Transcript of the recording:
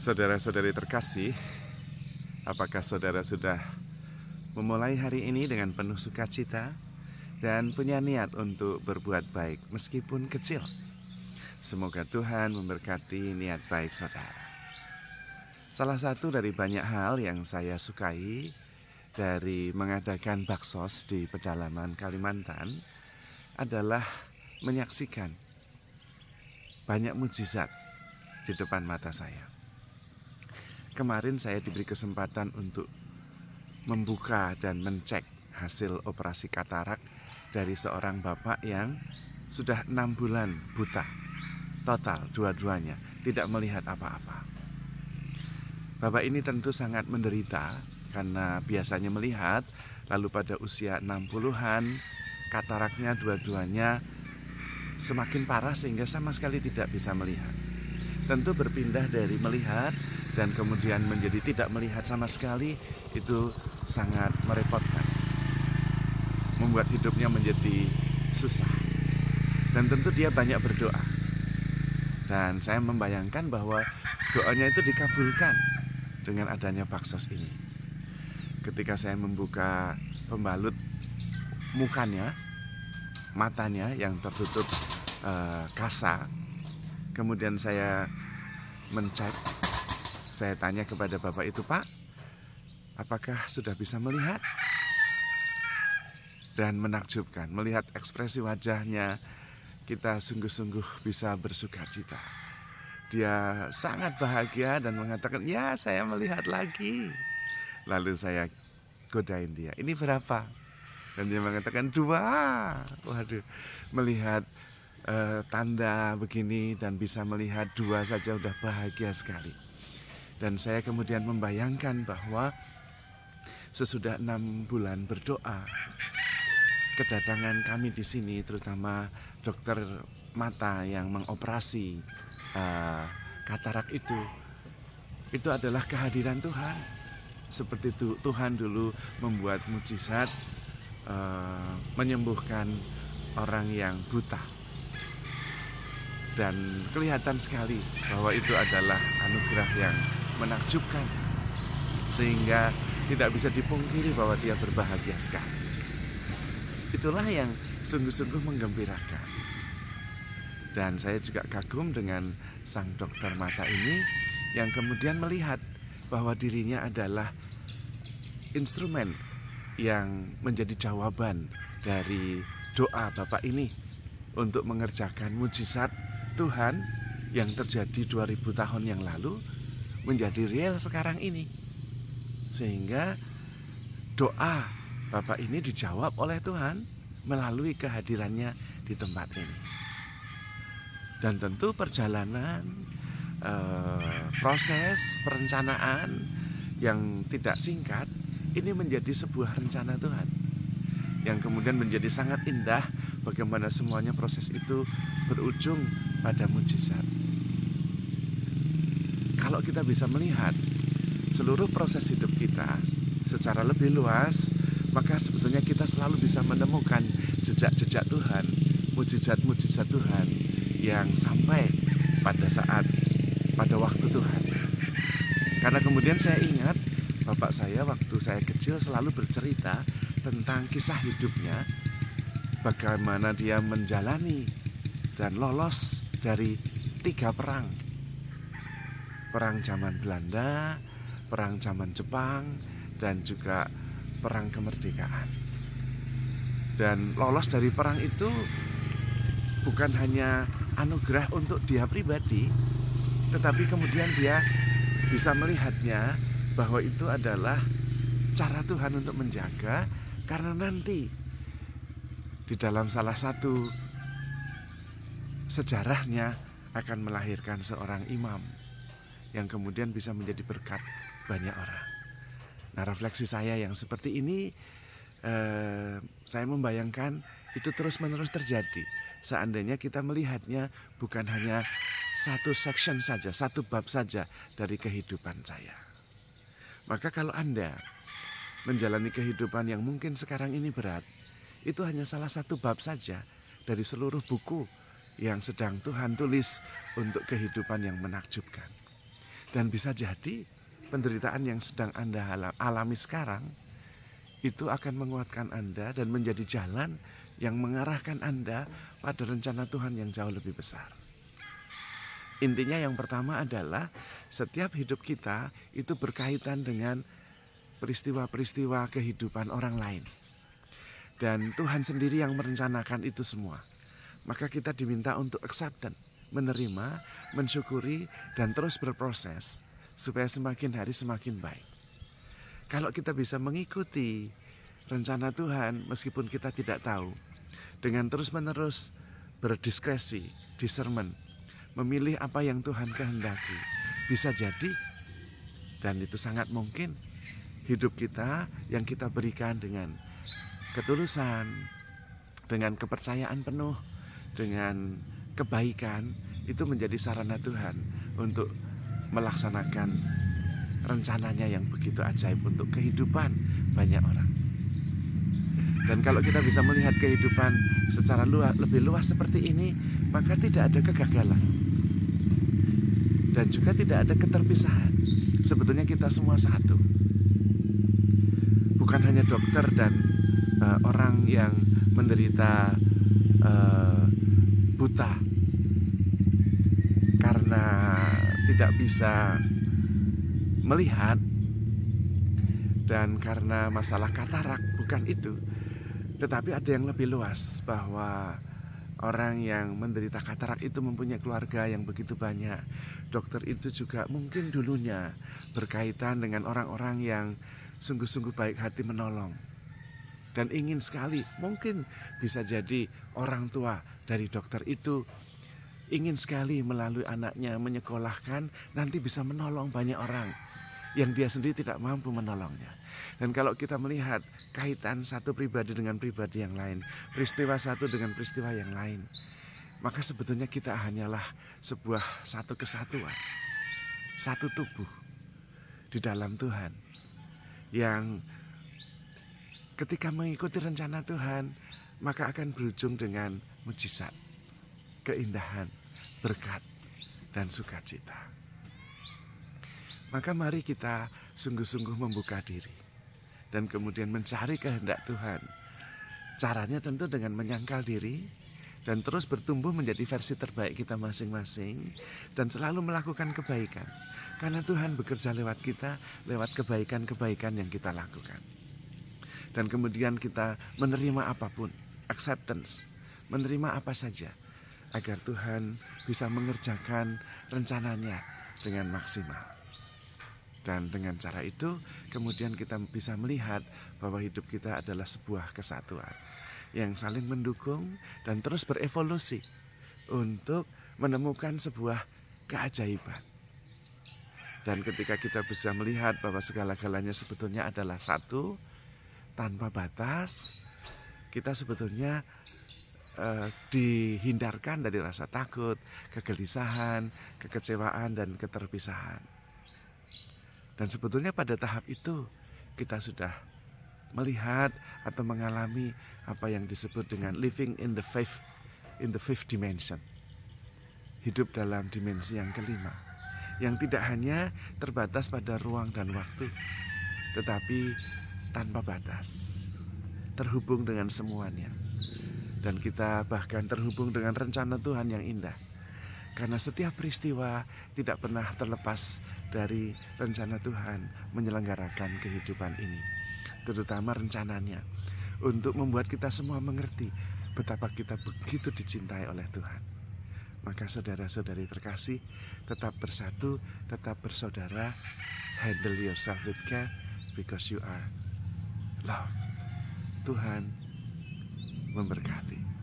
Saudara-saudari terkasih, apakah saudara sudah memulai hari ini dengan penuh sukacita dan punya niat untuk berbuat baik meskipun kecil? Semoga Tuhan memberkati niat baik saudara. Salah satu dari banyak hal yang saya sukai dari mengadakan baksos di pedalaman Kalimantan adalah menyaksikan banyak mukjizat di depan mata saya. Kemarin saya diberi kesempatan untuk membuka dan mencek hasil operasi katarak dari seorang bapak yang sudah 6 bulan buta total, dua-duanya tidak melihat apa-apa. Bapak ini tentu sangat menderita karena biasanya melihat, lalu pada usia 60-an kataraknya dua-duanya semakin parah sehingga sama sekali tidak bisa melihat. Tentu berpindah dari melihat dan kemudian menjadi tidak melihat sama sekali itu sangat merepotkan, membuat hidupnya menjadi susah. Dan tentu dia banyak berdoa. Dan saya membayangkan bahwa doanya itu dikabulkan dengan adanya baksos ini. Ketika saya membuka pembalut mukanya, matanya yang tertutup kasa, kemudian saya mencek, saya tanya kepada bapak itu, "Pak, apakah sudah bisa melihat?" Dan menakjubkan, melihat ekspresi wajahnya, kita sungguh-sungguh bisa bersukacita. Dia sangat bahagia dan mengatakan, "Ya, saya melihat lagi." Lalu saya godain dia, "Ini berapa?" Dan dia mengatakan 2. Waduh, melihat tanda begini dan bisa melihat 2 saja udah bahagia sekali. Dan saya kemudian membayangkan bahwa sesudah 6 bulan berdoa, kedatangan kami di sini, terutama dokter mata yang mengoperasi katarak itu adalah kehadiran Tuhan. Seperti itu Tuhan dulu membuat mukjizat menyembuhkan orang yang buta. Dan kelihatan sekali bahwa itu adalah anugerah yang menakjubkan, sehingga tidak bisa dipungkiri bahwa dia berbahagia sekali. Itulah yang sungguh-sungguh menggembirakan. Dan saya juga kagum dengan sang dokter mata ini yang kemudian melihat bahwa dirinya adalah instrumen yang menjadi jawaban dari doa Bapak ini untuk mengerjakan mukjizat Tuhan yang terjadi 2000 tahun yang lalu menjadi real sekarang ini. Sehingga doa Bapak ini dijawab oleh Tuhan melalui kehadirannya di tempat ini. Dan tentu perjalanan proses perencanaan yang tidak singkat ini menjadi sebuah rencana Tuhan yang kemudian menjadi sangat indah, bagaimana semuanya proses itu berujung pada mukjizat. Kalau kita bisa melihat seluruh proses hidup kita secara lebih luas, maka sebetulnya kita selalu bisa menemukan jejak-jejak Tuhan, mukjizat-mukjizat Tuhan yang sampai pada waktu Tuhan. Karena kemudian saya ingat bapak saya waktu saya kecil selalu bercerita tentang kisah hidupnya, bagaimana dia menjalani dan lolos dari 3 perang. Perang zaman Belanda, perang zaman Jepang, dan juga perang kemerdekaan. Dan lolos dari perang itu bukan hanya anugerah untuk dia pribadi, tetapi kemudian dia bisa melihatnya bahwa itu adalah cara Tuhan untuk menjaga, karena nanti di dalam salah satu sejarahnya akan melahirkan seorang imam yang kemudian bisa menjadi berkat banyak orang. Nah, refleksi saya yang seperti ini, saya membayangkan itu terus-menerus terjadi. Seandainya kita melihatnya bukan hanya satu section saja, satu bab saja dari kehidupan saya. Maka kalau Anda menjalani kehidupan yang mungkin sekarang ini berat, itu hanya salah satu bab saja dari seluruh buku yang sedang Tuhan tulis untuk kehidupan yang menakjubkan. Dan bisa jadi penderitaan yang sedang Anda alami sekarang itu akan menguatkan Anda dan menjadi jalan yang mengarahkan Anda pada rencana Tuhan yang jauh lebih besar. Intinya yang pertama adalah setiap hidup kita itu berkaitan dengan peristiwa-peristiwa kehidupan orang lain. Dan Tuhan sendiri yang merencanakan itu semua. Maka kita diminta untuk acceptance, menerima, mensyukuri, dan terus berproses supaya semakin hari semakin baik. Kalau kita bisa mengikuti rencana Tuhan meskipun kita tidak tahu, dengan terus-menerus berdiskresi, discernment, memilih apa yang Tuhan kehendaki, bisa jadi, dan itu sangat mungkin, hidup kita yang kita berikan dengan ketulusan, dengan kepercayaan penuh, dengan kebaikan, itu menjadi sarana Tuhan untuk melaksanakan rencananya yang begitu ajaib untuk kehidupan banyak orang. Dan kalau kita bisa melihat kehidupan secara lebih luas seperti ini, maka tidak ada kegagalan. Dan juga tidak ada keterpisahan. Sebetulnya kita semua satu. Bukan hanya dokter dan orang yang menderita buta karena tidak bisa melihat dan karena masalah katarak, bukan itu. Tetapi ada yang lebih luas, bahwa orang yang menderita katarak itu mempunyai keluarga yang begitu banyak. Dokter itu juga mungkin dulunya berkaitan dengan orang-orang yang sungguh-sungguh baik hati menolong. Dan ingin sekali, mungkin bisa jadi orang tua dari dokter itu ingin sekali melalui anaknya menyekolahkan, nanti bisa menolong banyak orang yang dia sendiri tidak mampu menolongnya. Dan kalau kita melihat kaitan satu pribadi dengan pribadi yang lain, peristiwa satu dengan peristiwa yang lain, maka sebetulnya kita hanyalah sebuah satu kesatuan, satu tubuh di dalam Tuhan, yang ketika mengikuti rencana Tuhan, maka akan berujung dengan mujizat, keindahan, berkat, dan sukacita. Maka mari kita sungguh-sungguh membuka diri dan kemudian mencari kehendak Tuhan. Caranya tentu dengan menyangkal diri dan terus bertumbuh menjadi versi terbaik kita masing-masing, dan selalu melakukan kebaikan. Karena Tuhan bekerja lewat kita, lewat kebaikan-kebaikan yang kita lakukan. Dan kemudian kita menerima apapun, acceptance, menerima apa saja, agar Tuhan bisa mengerjakan rencananya dengan maksimal. Dan dengan cara itu kemudian kita bisa melihat bahwa hidup kita adalah sebuah kesatuan yang saling mendukung dan terus berevolusi untuk menemukan sebuah keajaiban. Dan ketika kita bisa melihat bahwa segala-galanya sebetulnya adalah satu, tanpa batas, kita sebetulnya dihindarkan dari rasa takut, kegelisahan, kekecewaan, dan keterpisahan. Dan sebetulnya pada tahap itu kita sudah melihat atau mengalami apa yang disebut dengan living in the fifth dimension. Hidup dalam dimensi yang kelima, yang tidak hanya terbatas pada ruang dan waktu, tetapi tanpa batas, terhubung dengan semuanya. Dan kita bahkan terhubung dengan rencana Tuhan yang indah. Karena setiap peristiwa tidak pernah terlepas dari rencana Tuhan menyelenggarakan kehidupan ini. Terutama rencananya untuk membuat kita semua mengerti betapa kita begitu dicintai oleh Tuhan. Maka saudara-saudari terkasih, tetap bersatu, tetap bersaudara. Handle yourself with care because you are loved. Tuhan memberkati.